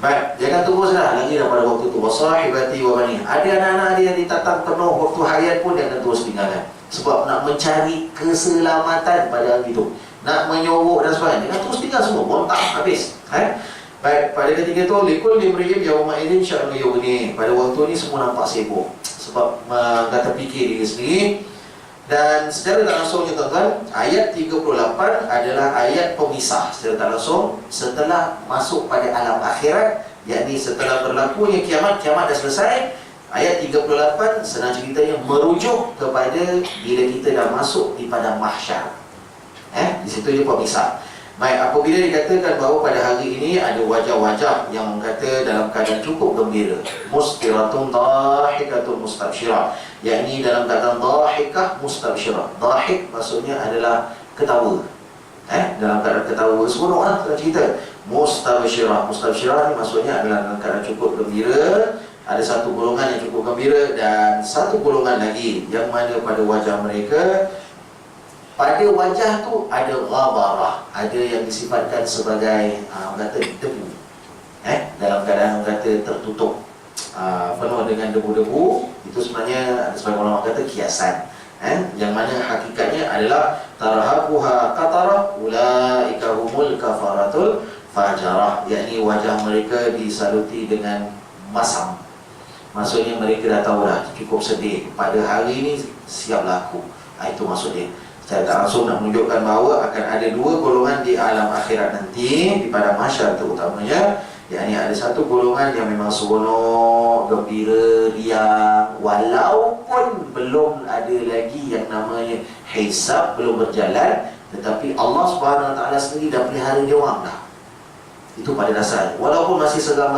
Baik, jangan tunggu sudah lagi dah pada waktu tu. Wasahibati wa bani. Ada anak-anak dia yang ditatang penuh waktu harian pun dia akan terus tinggalkan. Sebab nak mencari keselamatan pada hari itu, nak menyogok dan sebagainya, dia terus tinggal semua, bontak habis. Baik, pada ketika itu likul limri'in yauma idzin sya'nu yughni. Pada waktu ni semua nampak sibuk sebab kata fikir diri sendiri. Dan secara tak langsungnya tuan-tuan, ayat 38 adalah ayat pemisah secara tak langsung setelah masuk pada alam akhirat, yakni setelah berlakunya kiamat dah selesai. Ayat 38 senang ceritanya merujuk kepada bila kita dah masuk di padang mahsyar. Di situ dia pemisah. Baik, apabila dikatakan bahawa pada hari ini ada wajah-wajah yang kata dalam keadaan cukup gembira, musfiratun dahikatun mustabsyirah, yakni dalam keadaan dahikah mustabsyirah. Dahik maksudnya adalah ketawa. Dalam keadaan ketawa, semua orang cerita. Mustabsyirah ni maksudnya adalah dalam keadaan cukup gembira. Ada satu golongan yang cukup gembira dan satu golongan lagi yang mana pada wajah mereka, pada wajah tu ada ghabarah, ada yang disifatkan sebagai kata debu. Dalam keadaan kata tertutup, penuh dengan debu-debu. Itu sebenarnya sebagai ulama kata kiasan, yang mana hakikatnya adalah tarhaquha qatarah ulaika humul kafaratul fajarah, yakni wajah mereka disaluti dengan masam. Maksudnya mereka dah tahu dah, cukup sedih, pada hari ini siaplah aku. Itu maksudnya. Saya tak langsung nak menunjukkan bahawa akan ada dua golongan di alam akhirat nanti, di padang mahsyar terutamanya. Yang ada satu golongan yang memang seronok, gembira, riang, walaupun belum ada lagi yang namanya hisab, belum berjalan, tetapi Allah Subhanahu Wa Taala sendiri dah pelihara dia orang dah. Itu pada dasarnya. Walaupun masih seram,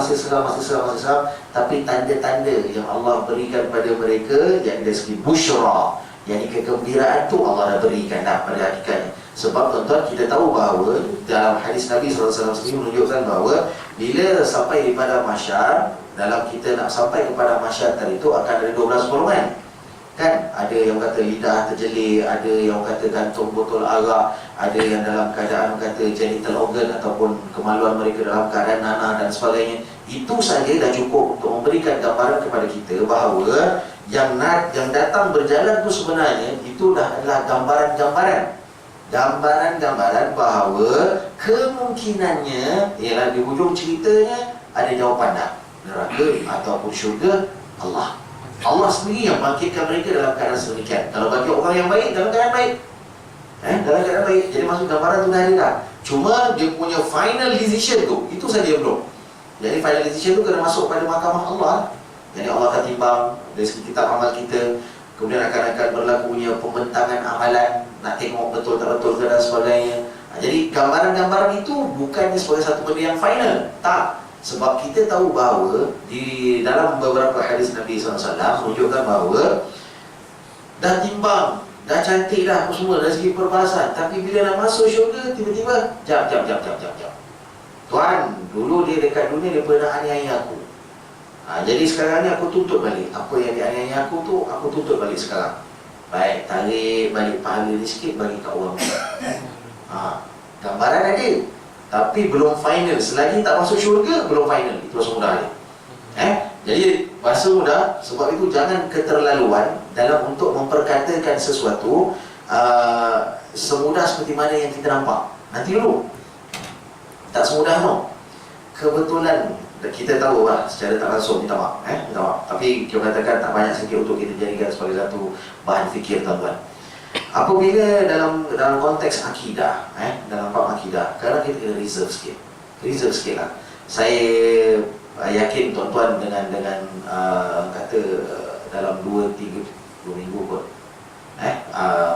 tapi tanda-tanda yang Allah berikan pada mereka, yang dari segi busyra, yang kegembiraan tu Allah dah berikan dah pada hakikatnya. Sebab tuan-tuan, kita tahu bahawa dalam hadis Nabi SAW sendiri menunjukkan bahawa bila sampai di padang mahsyar, dalam kita nak sampai kepada mahsyar tadi itu akan ada 12 golongan. Kan? Ada yang kata lidah terjelir, ada yang kata gantung botol arak, ada yang dalam keadaan kata genital organ ataupun kemaluan mereka dalam keadaan nanah dan sebagainya. Itu saja dah cukup untuk memberikan gambaran kepada kita bahawa yang datang berjalan tu sebenarnya itu dah adalah gambaran bahawa kemungkinannya ialah di hujung ceritanya ada jawapan dah, neraka ataupun syurga. Allah sendiri yang bangkitkan mereka dalam keadaan sedemikian. Kalau bagi orang yang baik, dalam keadaan baik, dalam keadaan baik. Jadi maksud gambaran tu dah ada dah. Cuma dia punya final decision tu, itu saja belum. Jadi final decision tu kena masuk pada mahkamah Allah. Jadi Allah akan timbang dari segi kitab amal kita. Kemudian akan berlakunya pembentangan amalan, nak tengok betul tak betul ke dan sebagainya. Jadi gambaran-gambaran itu bukannya sebagai satu benda yang final. Tak. Sebab kita tahu bahawa di dalam beberapa hadis Nabi SAW menunjukkan bahawa dah timbang, dah cantik dah apa semua dari segi perbahasan, tapi bila nak masuk syurga, tiba-tiba jap. Tuan, dulu dia dekat dunia dia pernah aniaya aku. Jadi sekarang ni aku tuntut balik apa yang dianiaya aku tu, aku tuntut balik sekarang. Baik, tarik balik pahala ni sikit bagi kat orang. Gambaran ada, tapi belum final. Selagi tak masuk syurga, belum final. Itu bahasa mudah dia. Jadi bahasa mudah, sebab itu jangan keterlaluan dalam untuk memperkatakan sesuatu semudah seperti mana yang kita nampak. Nanti dulu, tak semudah no. Kebetulan kita tahu lah secara tak langsung, minta maaf. Tapi kita katakan tak banyak sikit untuk kita jadikan sebagai satu bahan fikir, tuan-tuan. Apabila dalam konteks akidah, dalam bab akidah, kadang kita kena reserve sikit lah. Saya yakin tuan-tuan dengan kata dalam 2 minggu kot,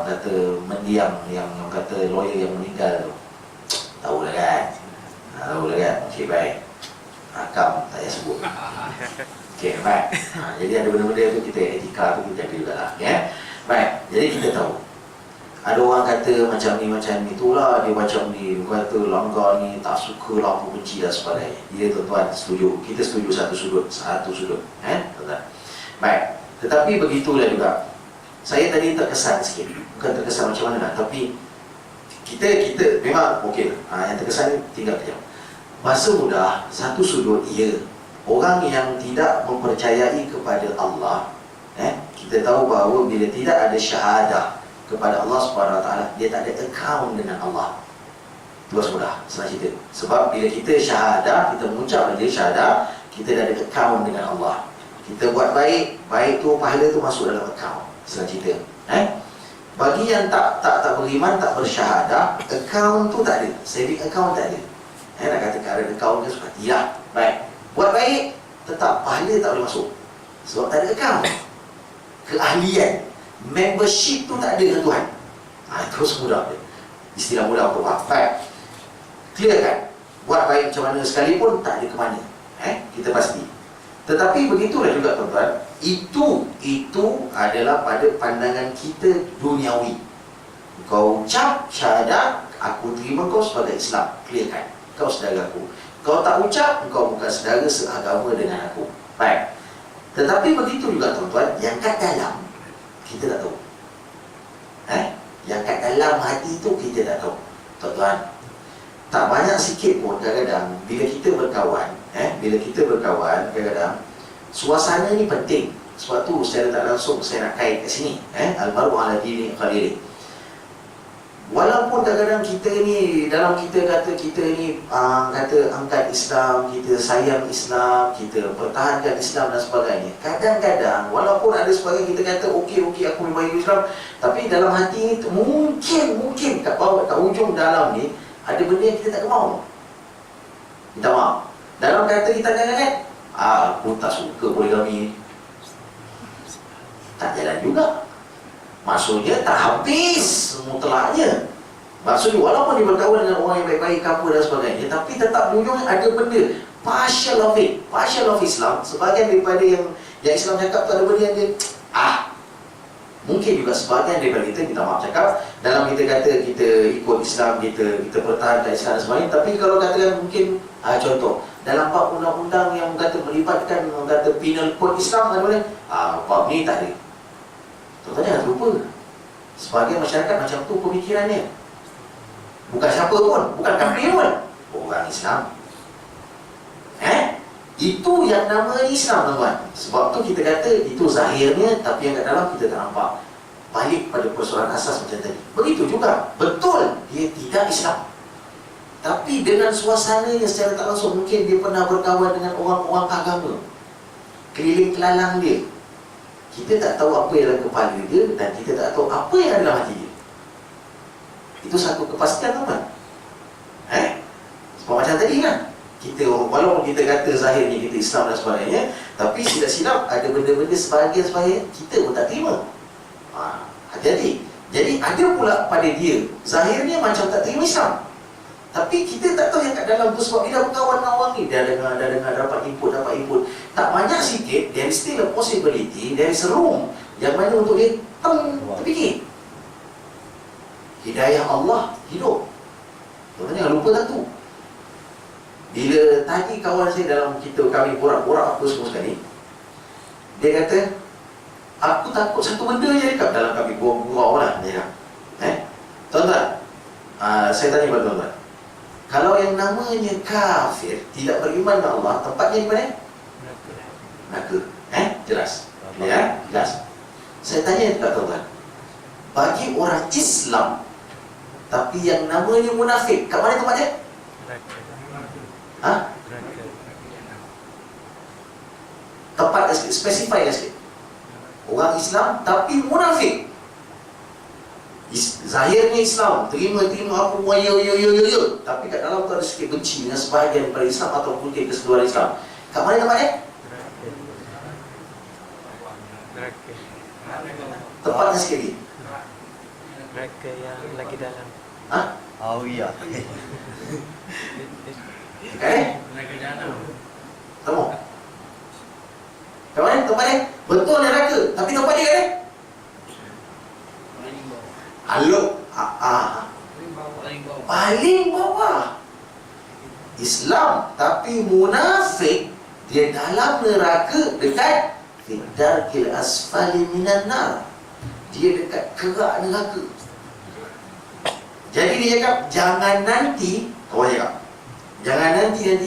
kata mendiam yang kata lawyer yang meninggal tu, tahu lah kan? Okey, baik. Akam tak payah sebut. Okey, baik. Jadi ada benda-benda tu kita etika tu kita jaga juga lah. Baik, jadi kita tahu ada orang kata macam ni itulah, dia macam ni, dia kata langgar ni, tak suka lah, aku benci dan sebagainya. Dia tuan-tuan setuju, kita setuju satu sudut. Tuan-tuan. Baik, tetapi begitulah juga. Saya tadi terkesan sikit, bukan terkesan macam mana, tapi kita memang okey. Yang terkesan tinggal kejap. Bahasa mudah, satu sudut, orang yang tidak mempercayai kepada Allah, kita tahu bahawa bila tidak ada syahadah kepada Allah Subhanahu Wa Taala, dia tak ada account dengan Allah. Itu mudah, senang cerita. Sebab bila kita syahadah, kita mengucap dia syahadah, kita dah ada account dengan Allah. Kita buat baik tu, pahala tu masuk dalam account. Senang cerita. Bagi yang tak beriman, tak bersyahadah, account tu tak ada, saving account tak ada. Nak kata current account ke suka tidak. Baik, buat baik, tetap pahala tak boleh masuk sebab tak ada account. Keahlian, membership tu tak ada dengan Tuhan. Terus mudah dia. Istilah mudah untuk faham. Baik, clear kan? Buat baik macam mana sekalipun tak ada ke mana, kita pasti. Tetapi begitulah juga tuan-tuan, itu adalah pada pandangan kita duniawi. Kau ucap syahadat, aku terima kau sebagai Islam, clear kan? Kau saudaraku. Kau tak ucap, kau bukan saudara seagama dengan aku. Baik. Tetapi begitu juga tuan-tuan, yang kat dalam kita tak tahu. Yang kat dalam hati itu kita tak tahu. Tuan-tuan, tak banyak sikit pun kadang-kadang bila kita berkawan, kadang-kadang suasana ni penting. Sebab tu secara tak langsung saya nak kait kat sini, almaru ala dini khalili. Walaupun kadang-kadang kita ni, dalam kita kata kita ni kata angkat Islam, kita sayang Islam, kita pertahankan Islam dan sebagainya. Kadang-kadang walaupun ada sebagainya kita kata okey aku memang Islam, tapi dalam hati ni mungkin kat bawah, kat ujung dalam ni ada benda yang kita tak mau. Minta maaf. Dalam kata kita kan, aku tak suka poligami. Tak jalan juga. Maksudnya tak habis mutlaknya. Maksudnya walaupun dia berkawan dengan orang yang baik-baik apa dan sebagainya, tapi tetap ujungnya ada benda partial of Islam. Sebahagian daripada yang Islam cakap tu ada benda yang dia mungkin juga sebahagian daripada kita minta maaf cakap dalam kita kata kita ikut Islam, kita pertahankan Islam dan sebagainya. Tapi kalau katakan mungkin contoh dalam bab undang-undang yang kata melibatkan penal code Islam ada benda bab ni tak ada. Tuan-tuan jangan lupa, sebahagian masyarakat macam tu pemikirannya. Bukan siapa pun, bukan kafir pun, orang Islam. Itu yang nama Islam, tuan-tuan. Sebab tu kita kata itu zahirnya, tapi yang kat dalam kita tak nampak. Balik pada persoalan asas macam tadi. Begitu juga, betul dia tidak Islam, tapi dengan suasana yang secara tak langsung mungkin dia pernah berkawan dengan orang-orang agama, keliling kelalang dia. Kita tak tahu apa yang dalam kepala dia, dan kita tak tahu apa yang ada dalam hati dia. Itu satu kepastian, teman. Sebab macam tadi kan, kita walaupun kita kata zahirnya kita Islam dan sebagainya, tapi silap-silap ada benda-benda sebahagian kita pun tak terima. Hati-hati. Jadi ada pula pada dia zahirnya macam tak terima Islam, tapi kita tak tahu yang kat dalam tu. Sebab dia dah berkawan dengan orang ni, dah dengar dapat input. Tak banyak sikit, there is still a possibility, there is a room yang mana untuk dia terfikir. Hidayah Allah hidup. Tuan-tuan jangan lupa satu. Bila tadi kawan saya dalam kami borak-borak apa semua sekali, dia kata, aku takut satu benda je dekat dalam kami gurau lah, dia kata. Tuan-tuan, saya tanya kepada tuan-tuan, kalau yang namanya kafir, tidak beriman dengan Allah, tempatnya di mana? Neraka. Jelas? Ya, jelas. Saya tanya kepada tuan-tuan, bagi orang Islam tapi yang namanya munafik, kat mana tempatnya? Tepat sikit, spesify sikit. Orang Islam tapi munafik. Zahirnya Islam, terima aku ya, tapi kat dalam tu ada sikit benci dengan sebahagian daripada Islam atau mungkin keseluruhan Islam. Kat mana tempatnya? Tepatnya sikit lagi. Neraka yang lagi dalam. Iya. Neraka jahanam. Temu. Kat mana tempatnya? Betul neraka, tapi tempat dia kan? Paling bawah. Islam tapi munafik, dia dalam neraka, dekat fidarkil asfali minan nar. Dia dekat kerak neraka. Jadi dia cakap, jangan nanti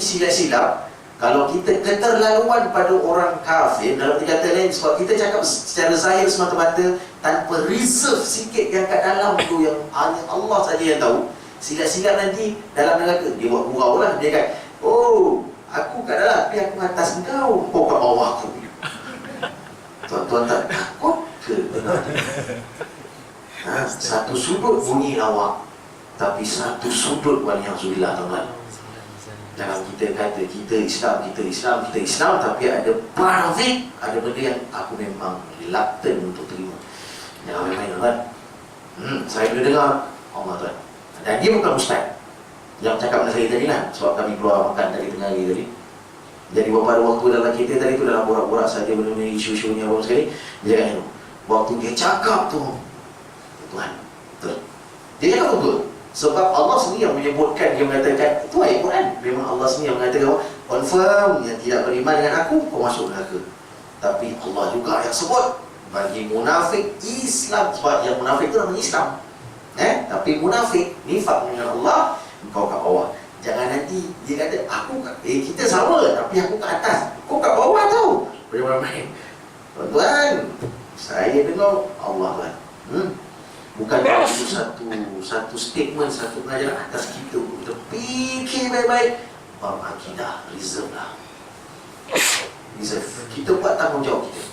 silap-silap kalau kita keterlaluan pada orang kafir. Dalam kata lain, sebab kita cakap secara zahir semata-mata tanpa reserve sikit yang kat dalam tu, yang hanya Allah saja yang tahu. Silap-silap nanti dalam neraka, dia buat gurau lah. Dia kata, aku kat dalam, tapi aku atas engkau, kau kat bawah aku. Tuan-tuan tak takut ke? Satu sudut bunyi lawak, tapi satu sudut waliyahzubillah, tuan-tuan. Jangan kita kata kita Islam, tapi ada part of it, ada benda yang aku memang reluctant untuk terima. Jangan main-main, tuan. Saya boleh dengar Allah, tuan. Dan dia bukan ustaz yang cakap dengan saya tadi lah, sebab kami keluar makan tadi tengah hari tadi. Jadi beberapa waktu dalam kita tadi tu, dalam borak-borak saja benda-benda isu-isunya apa sekali, dia kata, waktu dia cakap tu, Tuhan, betul. Dia cakap betul. Sebab Allah sendiri yang menyebutkan, dia mengatakan, itu ayat Quran. Memang Allah sendiri yang mengatakan, confirm yang tidak beriman dengan aku, kau masuk neraka. Tapi Allah juga yang sebut, bagi munafik Islam, sebab yang munafik itu namanya Islam. Tapi munafik, nifak dengan Allah, kau kat bawah. Jangan nanti dia kata, kita sama, tapi aku kat atas, kau kat bawah tau. Boleh main. Tuan-tuan, saya dengar Allah, tuan. Bukan Bukan itu satu statement, satu pengajaran atas kita. Kita fikir baik-baik. Bab akidah, reserve lah. Reserve. Kita buat tanggungjawab kita.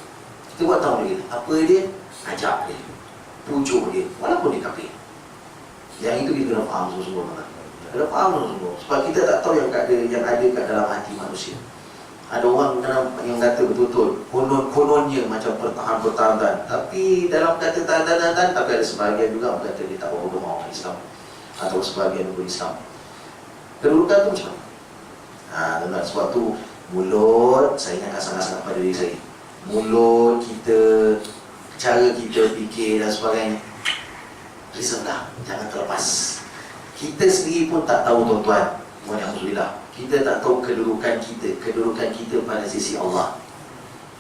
Kita buat tanggungjawab kita. Apa dia? Ajak dia. Pujuk dia. Walaupun dia kafir. Yang itu kita kena faham semua-semua. Kena faham semua. Sebab kita tak tahu yang ada kat dalam hati manusia. Ada orang yang kata betul-betul kononnya macam pertahan-pertahan, tapi dalam kata tahan-tahan, tapi ada sebahagian juga yang kata dia tak beragama orang Islam atau sebahagian berislam. Kedudukan tu macam mana? Dengan sebab tu mulut, saya ingatkan sangat-sangat pada diri saya. Mulut kita, cara kita fikir dan sebagainya, reserve, jangan terlepas. Kita sendiri pun tak tahu tuan-tuan, alhamdulillah, kita tak tahu kedudukan kita pada sisi Allah.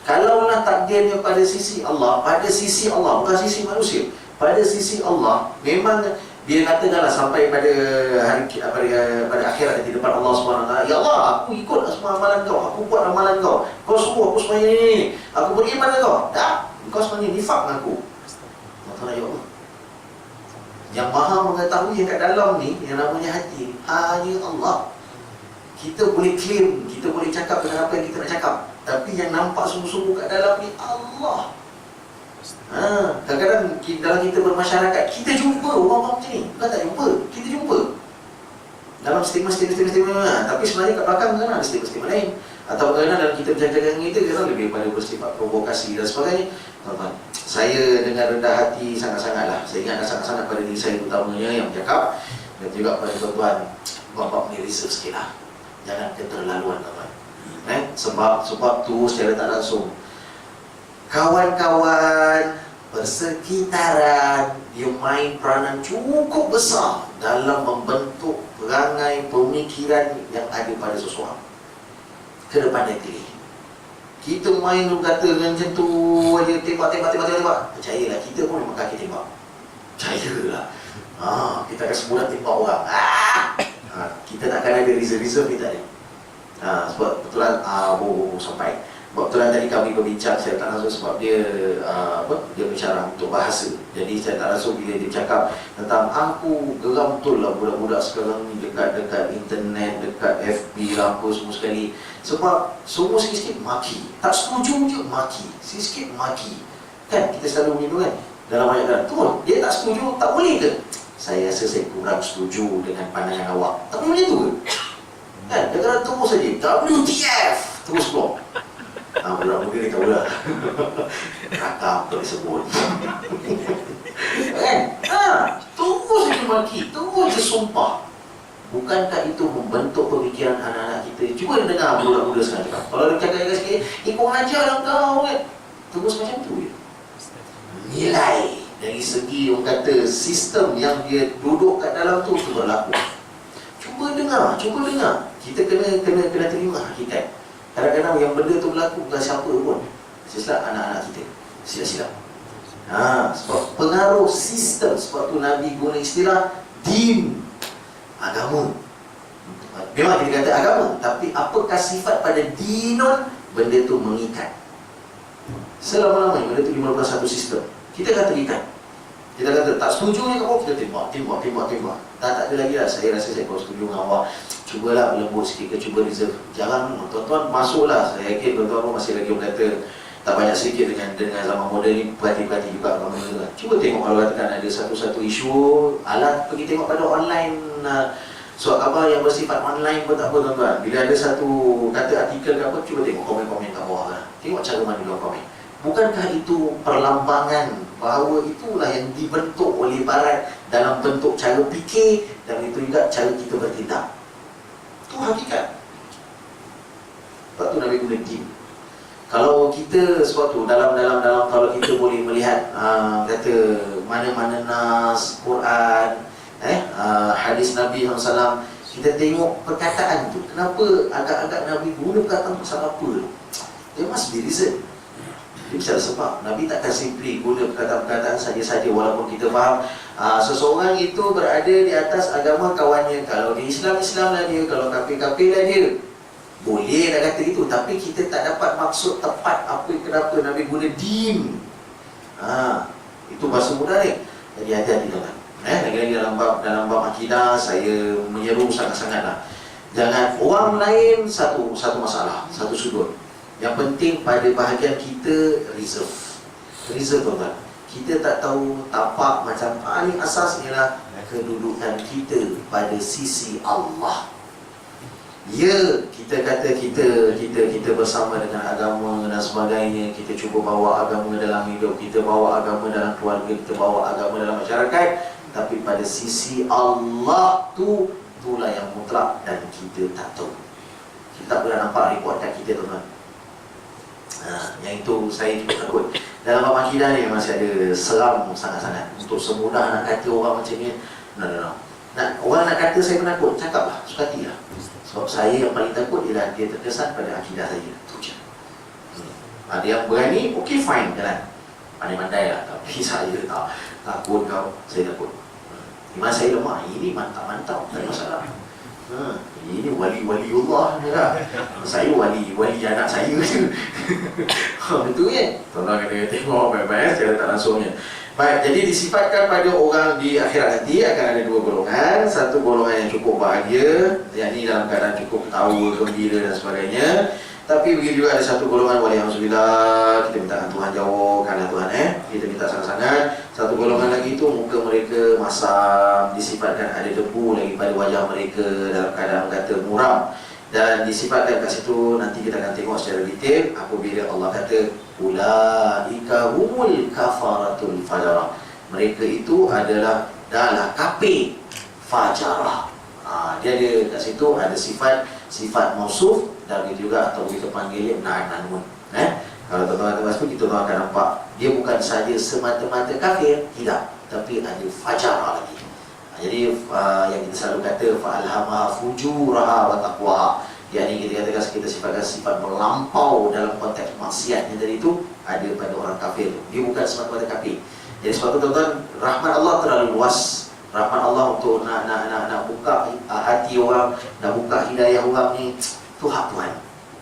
Kalaulah takdirnya pada sisi Allah, bukan sisi manusia, pada sisi Allah, memang dia katakanlah sampai pada pada akhirat di depan Allah SWT, ya Allah, aku ikut semua amalan kau, aku buat amalan kau, kau suruh aku semuanya ini, aku beriman dengan kau, tak, kau semuanya nifak dengan aku. Tuan-tuan, ya Allah, yang maha mengetahui yang kat dalam ni, yang namanya hati, hanya Allah. Kita boleh claim, kita boleh cakap dengan apa yang kita nak cakap, tapi yang nampak sungguh-sungguh kat dalam ni Allah. Kadang-kadang dalam kita bermasyarakat, kita jumpa orang-orang macam ni. Bukan tak jumpa, kita jumpa dalam statement, tapi sebenarnya kat belakang kan ada statement lain. Atau kadang-kadang dalam kita bercakap dengan kita, kadang lebih pada bersifat provokasi dan sebagainya. Tuan-tuan, saya dengan rendah hati sangat-sangatlah, saya ingatkan sangat-sangat pada diri saya utamanya yang bercakap, dan juga pada tuan-tuan, bapak punya research sikit lah. Jangan keterlaluan, tuan-tuan. Sebab tu secara tak langsung, kawan-kawan persekitaran dia main peranan cukup besar dalam membentuk perangai pemikiran yang ada pada seseorang ke depan nanti. Kita main lu kata dengan macam tu, dia tembak. Percayalah, kita pun memang kaki tembak. Percayalah. Kita akan semudah tembak orang. Kita tak akan ada reserve ni tadi. Sebab betulan sampai. Betulan tadi kami berbincang, saya tak langsung sebab dia dia bicara untuk bahasa. Jadi saya tak langsung bila dia cakap tentang aku geram betul lah budak-budak sekarang ni dekat internet, dekat FB lah apa semua sekali. Sebab semua sikit-sikit maki. Tak setuju je maki. Sikit-sikit maki. Kan kita selalu begitu kan? Dalam ayat tu, dia tak setuju, tak boleh ke? Saya rasa saya kurang setuju dengan pandangan awak. Tak boleh macam tu ke? Kan? Kadang-kadang terus saja WTF terus keluar. Budak muda ni tahulah. Rakam tak disebut. Kan? Terus saja maki, terus je sumpah. Bukankah itu membentuk pemikiran anak-anak kita? Cuba dengar budak muda sekarang cakap. Kalau dia cakap sikit, kau ajar lah kau kan? Terus macam tu je. Nilai dari segi orang kata sistem yang dia duduk kat dalam tu berlaku. Cuba dengar. Kita kena terima hakikat. Kadang-kadang yang benda tu berlaku bukan siapa pun. Silap anak-anak kita. Silap. Sebab pengaruh sistem. Sebab tu Nabi guna istilah din, agama. Memang kita kata agama, tapi apakah sifat pada dinun? Benda tu mengikat. Selama-lamanya benda tu dimulakan satu sistem. Kita kata ikat. Kita kata tak setuju ni kau, kita tembak. Tak ada lagi lah. Saya rasa saya kalau setuju dengan awak, cubalah lembut sikit ke, cuba reserve. Jangan, tuan-tuan masuklah. Saya yakin tuan-tuan pun masih lagi orang kata tak banyak sedikit dengan zaman moden ni, perhati-perhati juga orang benda. Cuba tengok kalau katakan ada satu-satu isu, pergi tengok pada online surat khabar yang bersifat online pun tak apa tuan-tuan. Bila ada satu kata artikel ke apa, cuba tengok komen-komen kat bawah lah. Tengok cara mana dia komen. Bukankah itu perlambangan bahawa itulah yang dibentuk oleh Barat dalam bentuk cara fikir, dan itu juga cara kita bertindak. Itu hakikat. Sebab tu Nabi guna din. Kalau kita sebab tu dalam kalau kita boleh melihat kata mana-mana nas Quran, hadis Nabi SAW, kita tengok perkataan tu. Kenapa agak-agak Nabi guna perkataan pasal apa? Dia must be reason. Dia bicara sebab. Nabi takkan simply guna perkataan-perkataan saja-saja. Walaupun kita faham seseorang itu berada di atas agama kawannya. Kalau dia Islam lah dia, kalau kafir lah dia. Boleh nak kata itu, tapi kita tak dapat maksud tepat apa kenapa Nabi guna din. Itu bahasa mudah ni. Jadi hati-hati tuan-tuan. Lagi-lagi dalam bab akidah saya menyeru sangat-sangatlah. Jangan orang lain satu masalah, satu sudut. Yang penting pada bahagian kita reserve tuan-tuan. Kita tak tahu tapak macam paling asas ialah kedudukan kita pada sisi Allah. Ya, kita kata kita bersama dengan agama dan sebagainya, kita cuba bawa agama dalam hidup, kita bawa agama dalam keluarga, kita bawa agama dalam masyarakat, tapi pada sisi Allah itulah yang mutlak dan kita tak tahu. Kita tak pernah nampak report kat kita tuan-tuan. Yang itu saya juga takut. Dalam bab akidah ni masih ada seram sangat-sangat. Untuk semudah nak kata orang macam ni, no. Orang nak kata saya penakut, cakaplah, suka hati lah. Sebab saya yang paling takut ialah dia terkesan pada akidah saya. Itu je. Ada yang berani, okey fine, jalan. Pandai-pandai lah. Tapi saya tak takut kau, saya takut. Iman saya lemah, ini mantap-mantap, tak ada masalah. Ini wali-waliullah ni lah. Saya wali anak saya je. Betul kan? Tuan-tuan kena tengok baik-baik secara tak langsungnya. Baik, jadi disifatkan pada orang di akhirat nanti akan ada dua golongan. Satu golongan yang cukup bahagia, yakni dalam keadaan cukup ketawa, gembira dan sebagainya. Tapi begitu juga ada satu golongan waliyahzubillah, kita minta Tuhan jauhkanlah Tuhan kita minta sangat-sangat. Satu golongan lagi itu muka mereka masam, disifatkan ada debu lagi pada wajah mereka dalam keadaan kata muram. Dan disifatkan kat situ nanti kita akan tengok secara detail apabila Allah kata ulaika humul kafaratul fajarah. Mereka itu adalah kafir fajarah. Dia ada kat situ ada sifat mausuf dan begitu juga atau kita panggil na'anun. Kalau tuan-tuan masuk kita akan nampak dia bukan saja semata-mata kafir, tidak, tapi ada fajarah lagi. Jadi yang kita selalu kata fa'alhamaha fujuraha wa taqwaha. Yakni kita katakan kita sifatkan sifat melampau dalam konteks maksiatnya dari itu ada pada orang kafir. Dia bukan semata-mata kafir. Jadi sebab itu tuan-tuan, rahmat Allah terlalu luas. Rahmat Allah untuk nak buka hati orang, nak buka hidayah orang ni, tu hak Tuhan.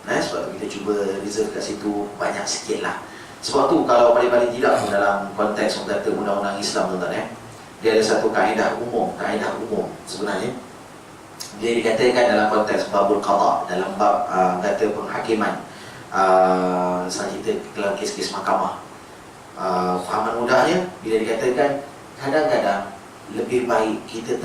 Sebab tu kita cuba reserve kat situ banyak sikit lah. Sebab tu kalau paling-paling tidak pun dalam konteks orang kata undang-undang Islam tuan-tuan dia ada satu kaedah umum sebenarnya. Dia dikatakan dalam konteks babul qada, dalam bab kata penghakiman. Misalnya kita dalam kes-kes mahkamah. Fahaman mudahnya bila dikatakan kadang-kadang lebih baik kita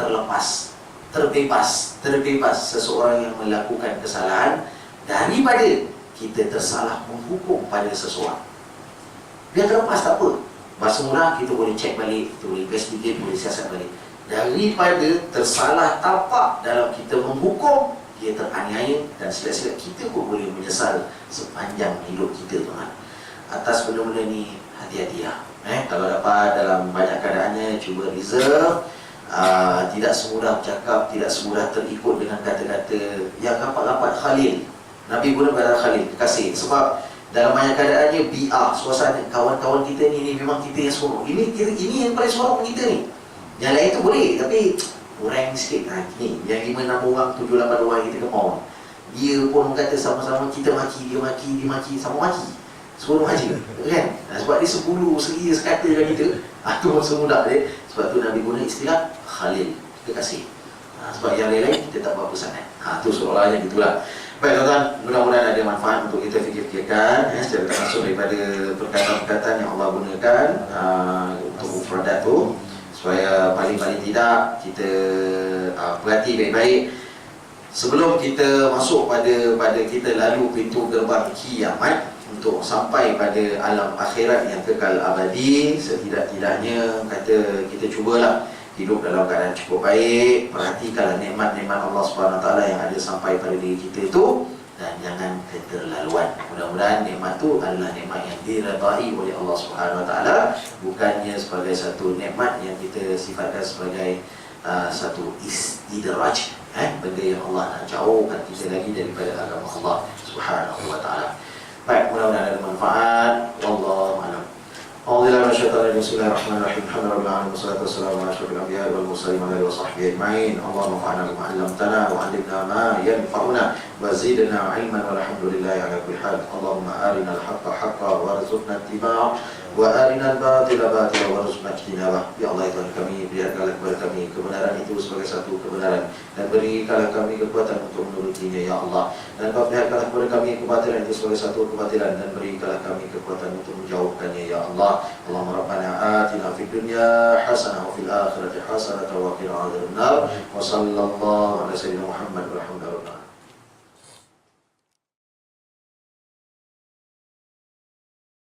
terbebas seseorang yang melakukan kesalahan daripada kita tersalah menghukum pada seseorang. Dia terlepas tak apa. Bahasa murah kita boleh cek balik, kita boleh investigate, boleh siasat balik. Daripada tersalah tapak dalam kita menghukum, dia teraniaya dan sila-sila kita pun boleh menyesal sepanjang hidup kita tuan. Atas benda-benda ni hati-hatilah. Kalau dapat dalam banyak keadaannya cuba reserve. Tidak semudah bercakap, tidak semudah terikut dengan kata-kata yang rapat-rapat Khalil. Nabi guna kata Khalil, kekasih. Sebab dalam banyak keadaannya bi'ah, suasana kawan-kawan kita ni memang kita yang seronok. Ini yang paling seronok kita ni. Yang lain tu boleh, tapi kurang sikit. Ni yang 5-6 orang, 7-8 orang kita kemau. Dia pun kata sama-sama kita maki, dia maki, sama maki. Seronok aja, kan? Sebab dia sepuluh, seria, sekata dengan kita. Itu masa muda dia. Sebab tu Nabi guna istilah Khalil, kekasih. Sebab yang lain-lain kita tak berapa sangat. Itu seolah-olahnya gitulah. Baik tuan-tuan, mudah-mudahan ada manfaat untuk kita fikir-fikirkan secara langsung daripada perkataan-perkataan yang Allah gunakan untuk mufradat tu, supaya paling-paling tidak kita perhati baik-baik sebelum kita masuk pada kita lalu pintu gerbang kiamat untuk sampai pada alam akhirat yang kekal abadi. Setidak-tidaknya kata kita cubalah hidup dalam keadaan cukup baik, perhatikanlah nikmat-nikmat Allah SWT yang ada sampai pada diri kita itu, dan jangan keterlaluan. Mudah-mudahan nikmat itu adalah nikmat yang diredai oleh Allah SWT, bukannya sebagai satu nikmat yang kita sifatkan sebagai satu istidraj, benda yang Allah nak jauhkan kita lagi daripada agama Allah SWT. Baik, mudah-mudahan ada manfaat. Wallahu a'lam. Alhamdulillah, bismillahirrahmanirrahim. Alhamdulillah, wassalatu wassalamu ala asyrafil anbiya'i wal mursalin wa ala alihi wa sahbihi ajma'in. Allahumma fa'alna bima 'allamtana wa 'allimna ma yanfa'una وزدنا علما والحمد لله على كل حال. اللهم أرنا الحق حقا وارزقنا اتباعه وأرنا الباطل باطلا وارزقنا اجتنابه. Ya Allah, Tuhan kami, biarkanlah kepada kami kebenaran itu sebagai satu kebenaran, dan berikanlah kami kekuatan untuk menurutinya ya Allah. Dan biarkanlah kepada kami kebatilan itu sebagai satu kebatilan, dan berikanlah kami kekuatan untuk menjauhkannya ya Allah. Allahumma rabbana atina fid dunya hasanah wa fil akhirati hasanah wa qina adzabannar. Wa sallallahu ala sayyidina Muhammad walhamdulillah.